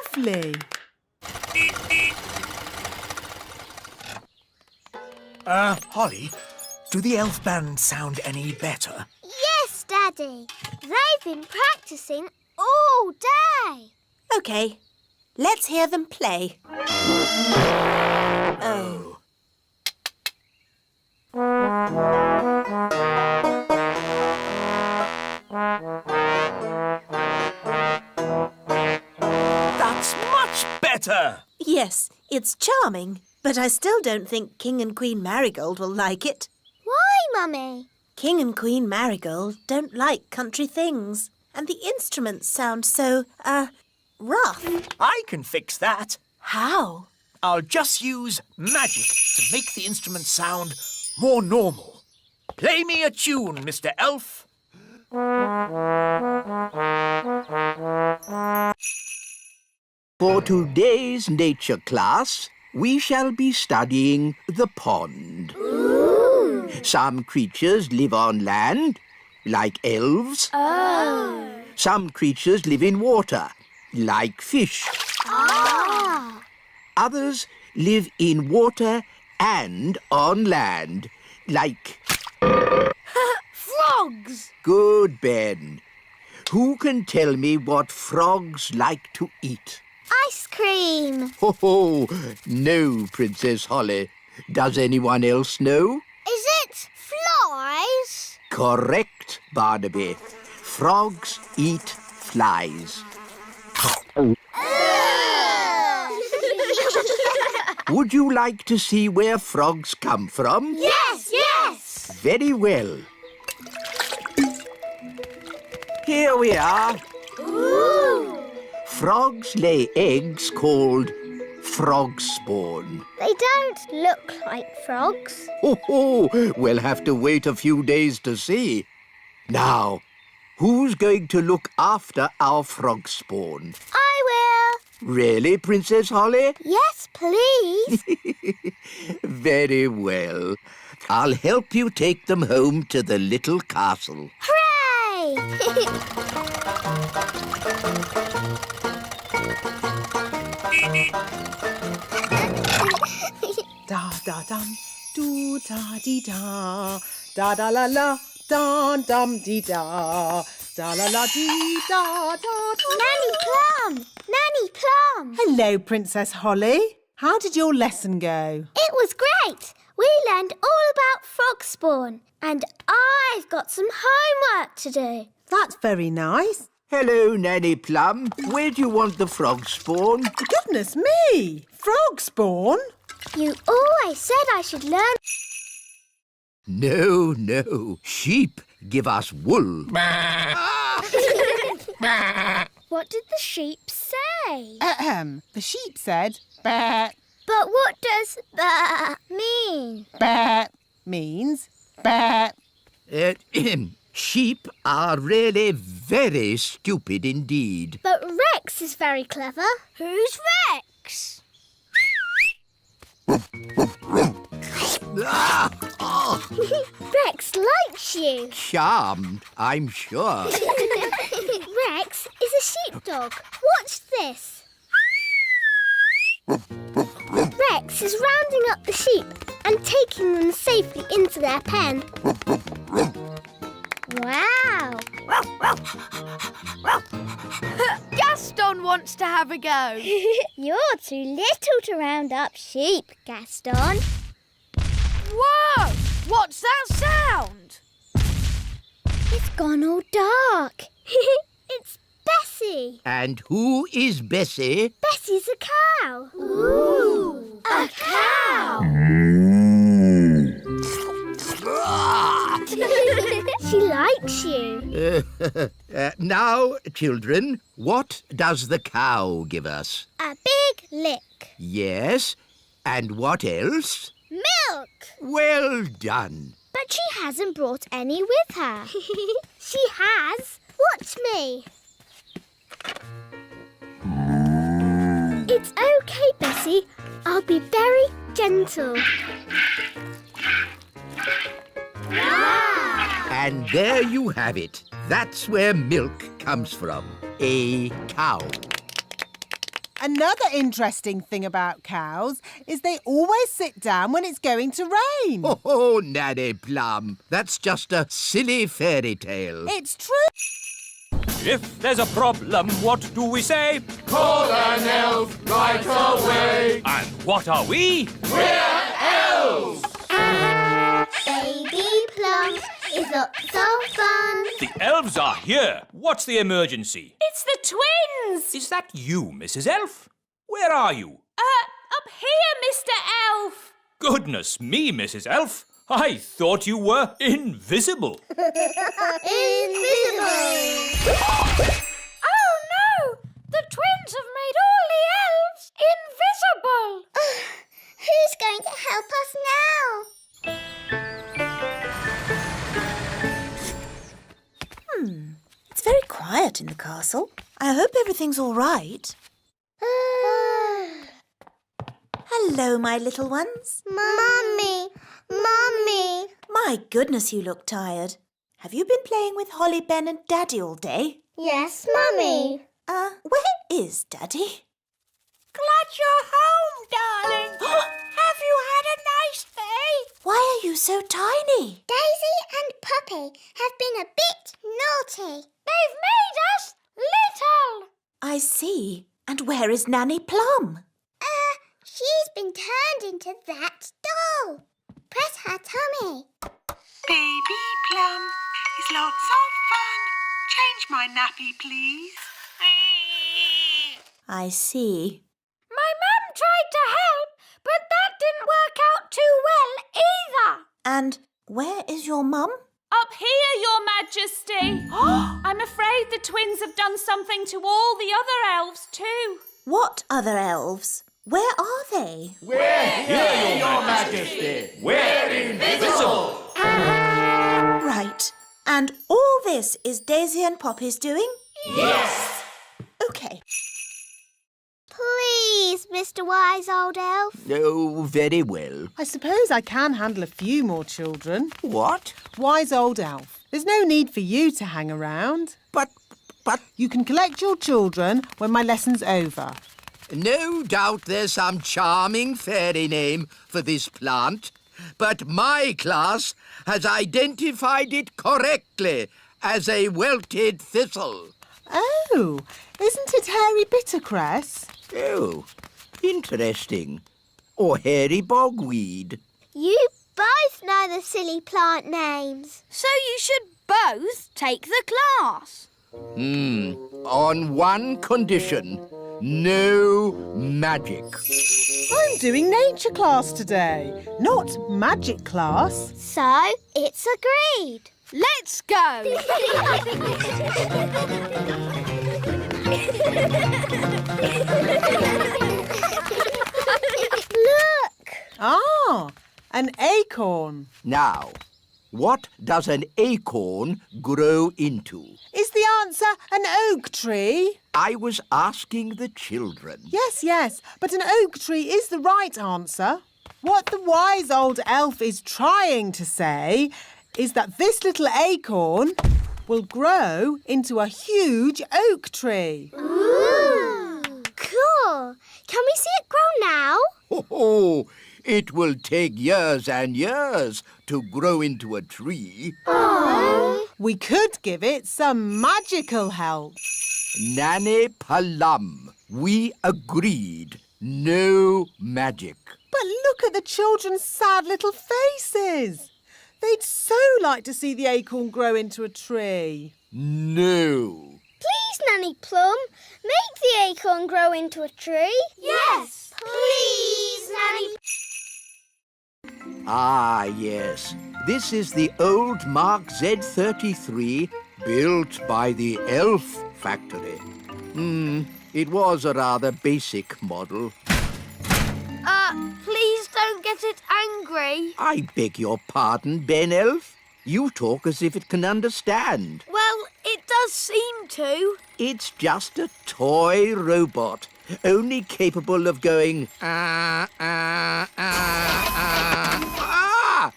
Lovely. Holly, do the elf band sound any better? Yes, Daddy. They've been practicing all day. OK, let's hear them play. Oh. That's much better! Yes, it's charming, but I still don't think King and Queen Marigold will like it. Why, Mummy? King and Queen Marigold don't like country things, and the instruments sound so, rough. I can fix that. How? I'll just use magic to make the instrument sound more normal. Play me a tune, Mr. Elf. For today's nature class, we shall be studying the pond. Ooh. Some creatures live on land, like elves. Oh. Some creatures live in water, like fish. Ah. Others live in water and on land, like... Frogs! Good, Ben. Who can tell me what frogs like to eat? Ice cream. Ho, no, Princess Holly. Does anyone else know? Is it flies? Correct, Barnaby. Frogs eat flies. Would you like to see where frogs come from? Yes, yes. Very well. Here we are. Ooh. Frogs lay eggs called frogspawn. They don't look like frogs. We'll have to wait a few days to see. Now, who's going to look after our frogspawn? I will. Really, Princess Holly? Yes, please. Very well. I'll help you take them home to the little castle. Hooray! Da da dum, do da dee da, da da la la, da dum dee da, da la la dee da da da. Nanny Plum! Nanny Plum! Hello, Princess Holly. How did your lesson go? It was great. We learned all about frogspawn, and I've got some homework to do. That's very nice. Hello, Nanny Plum. Where do you want the frogspawn? Goodness me! Frogspawn? You always said I should learn. No. Sheep give us wool. What did the sheep say? The sheep said, "Bah." But what does mean? Bah means bah. Sheep are really very stupid indeed. But Rex is very clever. Who's Rex? Rex likes you. Charmed, I'm sure. Rex is a sheepdog. Watch this. Rex is rounding up the sheep and taking them safely into their pen. Wow! Gaston wants to have a go. You're too little to round up sheep, Gaston. Whoa! What's that sound? It's gone all dark. It's Bessie. And who is Bessie? Bessie's a cow. Ooh! A cow! She likes you. Now, children, what does the cow give us? A big lick. Yes, and what else? Milk. Well done. But she hasn't brought any with her. She has. Watch me. It's okay, Bessie. I'll be very gentle. Wow! And there you have it. That's where milk comes from. A cow. Another interesting thing about cows is they always sit down when it's going to rain. Oh, Nanny Plum. That's just a silly fairy tale. It's true. If there's a problem, what do we say? Call an elf right away. And what are we? We're elves. Baby Plum is lots of fun. The elves are here. What's the emergency? It's the twins! Is that you, Mrs. Elf? Where are you? Up here, Mr. Elf. Goodness me, Mrs. Elf. I thought you were invisible. Invisible! Oh, no! The twins have made all the elves invisible. Who's going to help us now? It's very quiet in the castle. I hope everything's all right. Hello, my little ones. Mummy! Mummy! My goodness, you look tired. Have you been playing with Holly, Ben and Daddy all day? Yes, Mummy. Where is Daddy? Glad you're home, darling. Have you had a nice day? Why are you so tiny? Daisy and Puppy have been a bit naughty. They've made us little. I see. And where is Nanny Plum? She's been turned into that doll. Press her tummy. Baby Plum is lots of fun. Change my nappy, please. I see. My mum tried to help, but that didn't work out too well either. And where is your mum? Up here, Your Majesty. I'm afraid the twins have done something to all the other elves too. What other elves? Where are they? We're here, Your Majesty. We're invisible. Right. And all this is Daisy and Poppy's doing? Yes. OK. Please, Mr. Wise Old Elf. Oh, very well. I suppose I can handle a few more children. What? Wise old elf. There's no need for you to hang around. But... You can collect your children when my lesson's over. No doubt there's some charming fairy name for this plant, but my class has identified it correctly as a welted thistle. Oh, isn't it hairy bittercress? Oh, interesting. Or hairy bogweed. You both know the silly plant names. So you should both take the class. On one condition. No magic. I'm doing nature class today, not magic class. So, it's agreed. Let's go. Look! Ah, an acorn. Now, what does an acorn grow into? Is the answer an oak tree? I was asking the children. Yes, but an oak tree is the right answer. What the wise old elf is trying to say is that this little acorn will grow into a huge oak tree. Ooh! Cool! Can we see it grow now? Oh, it will take years and years to grow into a tree. Oh. We could give it some magical help. Nanny Plum, we agreed. No magic. But look at the children's sad little faces. They'd so like to see the acorn grow into a tree. No. Please, Nanny Plum, make the acorn grow into a tree. Yes. Please, Nanny. Ah, yes. This is the old Mark Z33 built by the Elf factory. It was a rather basic model. Please don't get it angry. I beg your pardon, Ben Elf. You talk as if it can understand. Well, it does seem to. It's just a toy robot, only capable of going Ah!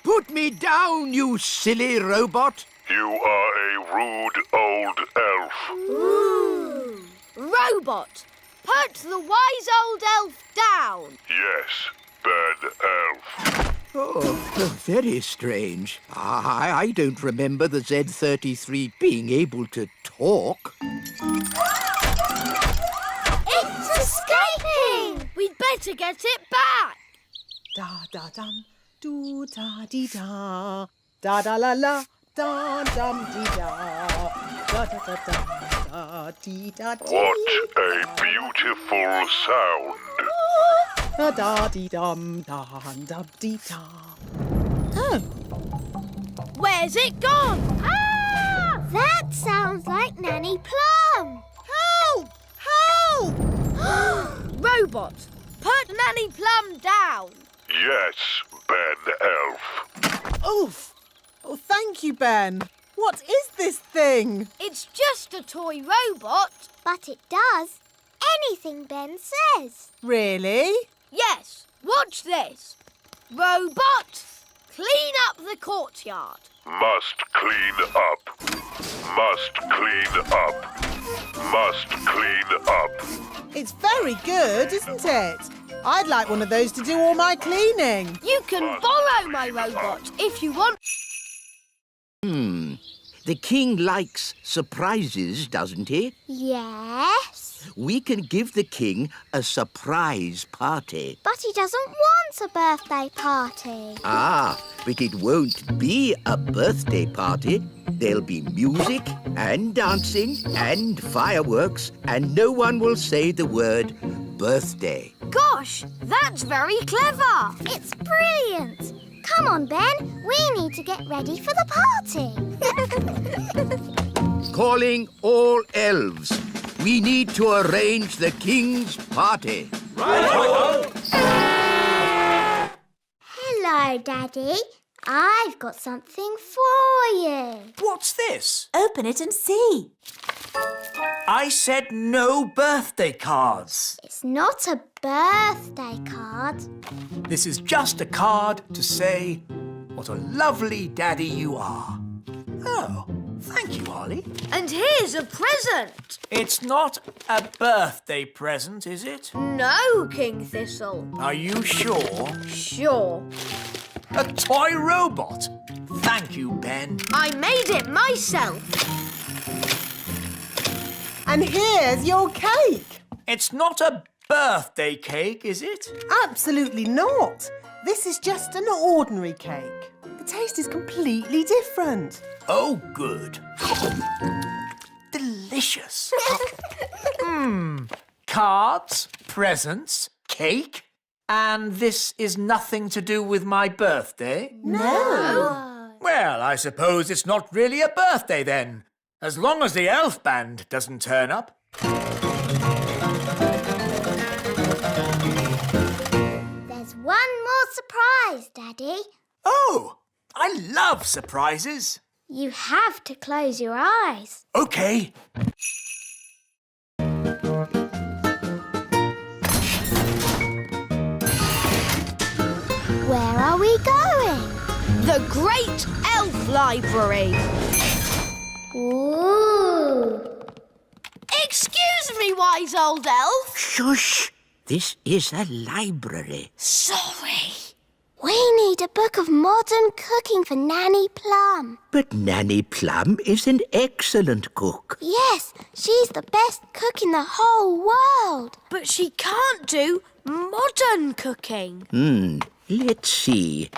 Put me down, you silly robot! You are a rude old elf. Ooh. Robot, put the wise old elf down. Yes, bad elf. Oh, very strange. I don't remember the Z33 being able to talk. It's escaping! We'd better get it back. Da-da-dum, do-da-dee-da. Da-da-la-la, da-dum-dee-da. Da-da-da-dum, da-dee-da-dee. What a beautiful sound. Da-da-dee-dum, da-dum-dee-da. Oh, Where's it gone? Ah! That sounds like Nanny Plum. help! Help! Robot, put Nanny Plum down. Yes, bad elf. Oof! Oh, thank you, Ben. What is this thing? It's just a toy robot. But it does anything Ben says. Really? Yes, watch this. Robots, clean up the courtyard. Must clean up. Must clean up. Must clean up. It's very good, isn't it? I'd like one of those to do all my cleaning. You can borrow my robot if you want. The king likes surprises, doesn't he? Yes. We can give the king a surprise party. But he doesn't want a birthday party. Ah, but it won't be a birthday party. There'll be music and dancing and fireworks, and no one will say the word birthday. Gosh, that's very clever. It's brilliant. Come on, Ben. We need to get ready for the party. Calling all elves. We need to arrange the king's party. Hello, Daddy. I've got something for you. What's this? Open it and see. I said no birthday cards. It's not a birthday card. This is just a card to say what a lovely daddy you are. Oh, thank you, Holly. And here's a present. It's not a birthday present, is it? No, King Thistle. Are you sure? Sure. A toy robot. Thank you, Ben. I made it myself. And here's your cake. It's not a birthday cake, is it? Absolutely not. This is just an ordinary cake. The taste is completely different. Oh, good. Delicious. Cards, presents, cake, and this is nothing to do with my birthday? No. Well, I suppose it's not really a birthday then, as long as the elf band doesn't turn up. There's one more surprise, Daddy. Oh, I love surprises. You have to close your eyes. Okay. Where are we going? The Great Elf Library. Ooh. Excuse me, wise old elf. Shush! This is a library. Sorry. We need a book of modern cooking for Nanny Plum. But Nanny Plum is an excellent cook. Yes, she's the best cook in the whole world. But she can't do modern cooking. Let's see.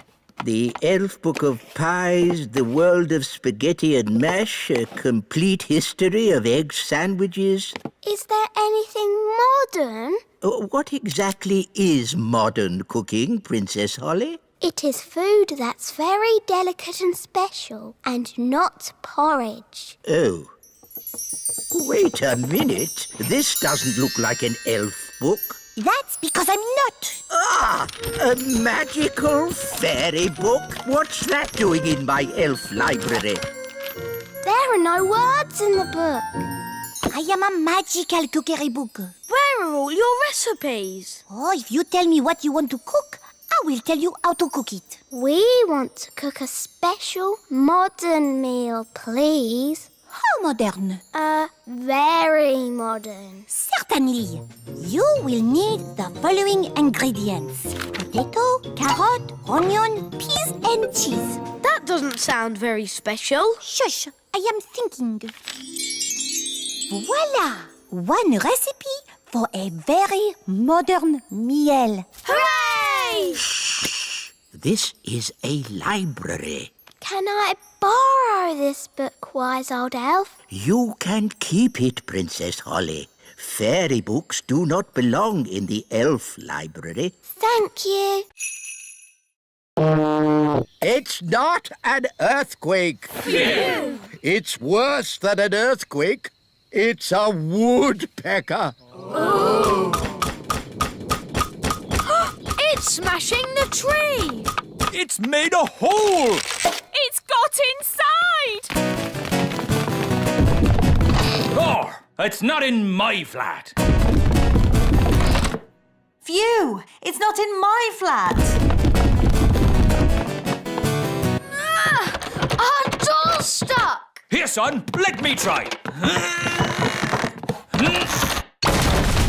The Elf Book of Pies, The World of Spaghetti and Mash, A Complete History of Egg Sandwiches. Is there anything modern? What exactly is modern cooking, Princess Holly? It is food that's very delicate and special, and not porridge. Oh. Wait a minute. This doesn't look like an elf book. That's because I'm not. Ah! A magical fairy book? What's that doing in my elf library? There are no words in the book. I am a magical cookery book. Where are all your recipes? Oh, if you tell me what you want to cook, I will tell you how to cook it. We want to cook a special modern meal, please. How modern? Very modern. Certainly. You will need the following ingredients. Potato, carrot, onion, peas and cheese. That doesn't sound very special. Shush, I am thinking. Voila! One recipe for a very modern meal. Hooray! Shh! This is a library. Can I borrow this book, wise old elf? You can keep it, Princess Holly. Fairy books do not belong in the elf library. Thank you. It's not an earthquake. Phew. It's worse than an earthquake. It's a woodpecker. Oh. It's smashing the tree. It's made a hole! It's got inside! Oh, it's not in my flat. Phew! It's not in my flat. Our door's stuck! Here, son, let me try.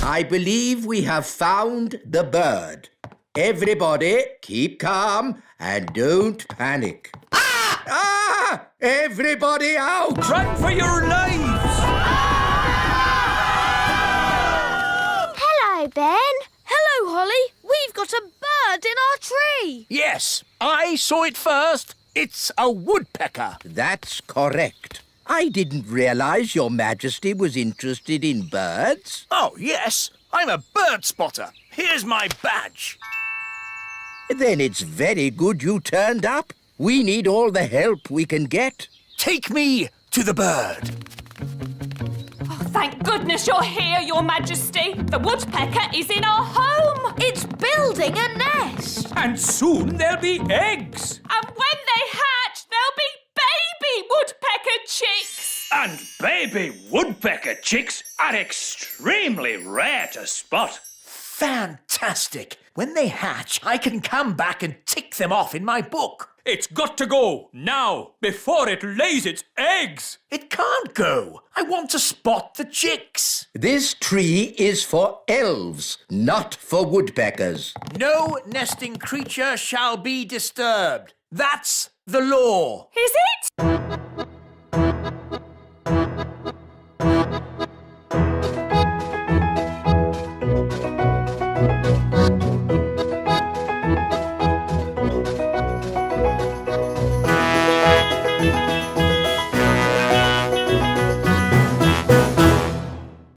I believe we have found the bird. Everybody, keep calm and don't panic. Ah! Everybody out! Run for your lives! Hello, Ben. Hello, Holly. We've got a bird in our tree. Yes, I saw it first. It's a woodpecker. That's correct. I didn't realize Your Majesty was interested in birds. Oh, yes, I'm a bird spotter. Here's my badge. Then it's very good you turned up. We need all the help we can get. Take me to the bird. Oh, thank goodness you're here, Your Majesty. The woodpecker is in our home. It's building a nest. And soon there'll be eggs. And when they hatch, there'll be baby woodpecker chicks. And baby woodpecker chicks are extremely rare to spot. Fantastic. When they hatch, I can come back and tick them off in my book. It's got to go now, before it lays its eggs. It can't go. I want to spot the chicks. This tree is for elves, not for woodpeckers. No nesting creature shall be disturbed. That's the law. Is it?